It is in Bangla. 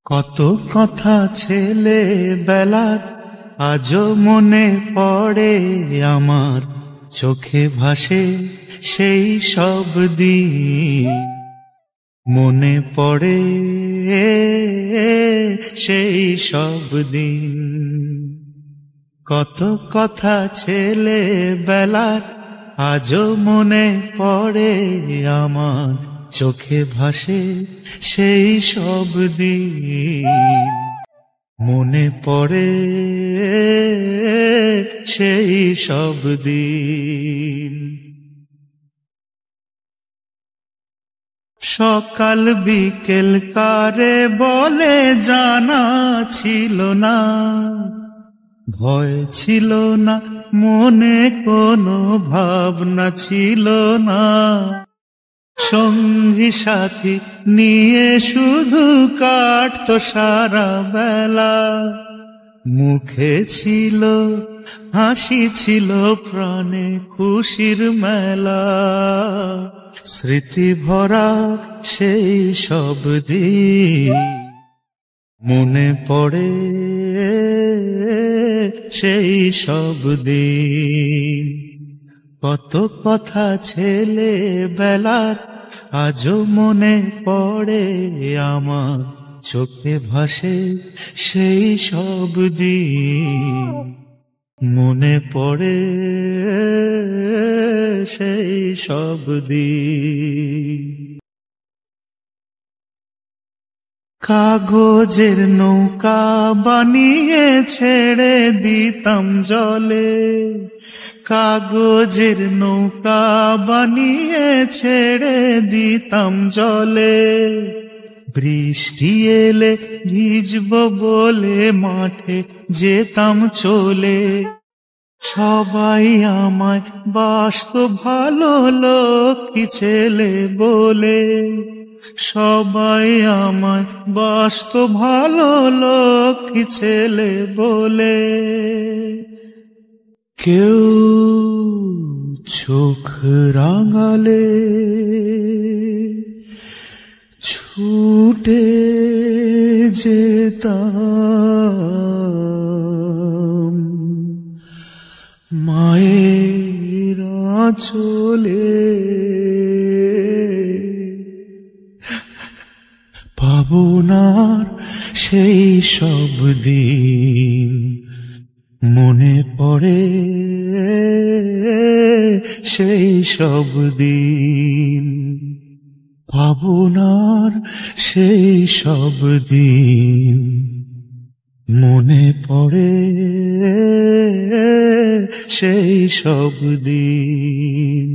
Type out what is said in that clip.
কত কথা ছেলেবেলার আজও মনে পড়ে আমার, চোখে ভাসে সেই সব দিন। মনে পড়ে সেই সব দিন। কত কথা ছেলেবেলার আজও মনে পড়ে আমার, চোখে ভাসে সেই সব দিন। মনে পড়ে সেই সব দিন। সকাল বিকেল কারে বলে জানা ছিল না, ভয় ছিল না, মনে কোনো ভাবনা ছিল না। সঙ্গী সাথী নিয়ে শুধু কাটতো সারা বেলা, মুখে ছিল হাসি, ছিল প্রাণে খুশির মেলা। স্মৃতি ভরা সেই সব দিন মনে পড়ে সেই সব দিন। কত কথা ছেলেবেলার আজও মনে পড়ে আমার, চোখে ভাসে সেই সব দিন। মনে পড়ে সেই সব দিন। কাগজের নৌকা বানিয়ে ছেড়ে দিতাম জলে, কাগজের নৌকা বানিয়ে ছেড়ে দিতাম জলে। বৃষ্টি এলে ভিজব বলে মাঠে যেতাম চলে। সবাই আমায় বাসতো ভালো লক্ষ্মী ছেলে বলে, সবাই আমায় বাসতো ভালো লক্ষ্মী ছেলে বলে। কেউ চোখ রাঙালে ছুটে যেতাম মায়ের আঁচলে। পাবনার সেই সব দিন মনে পড়ে সেই সব দিন। পাবনার সেই সব দিন মনে পড়ে সেই সব দিন।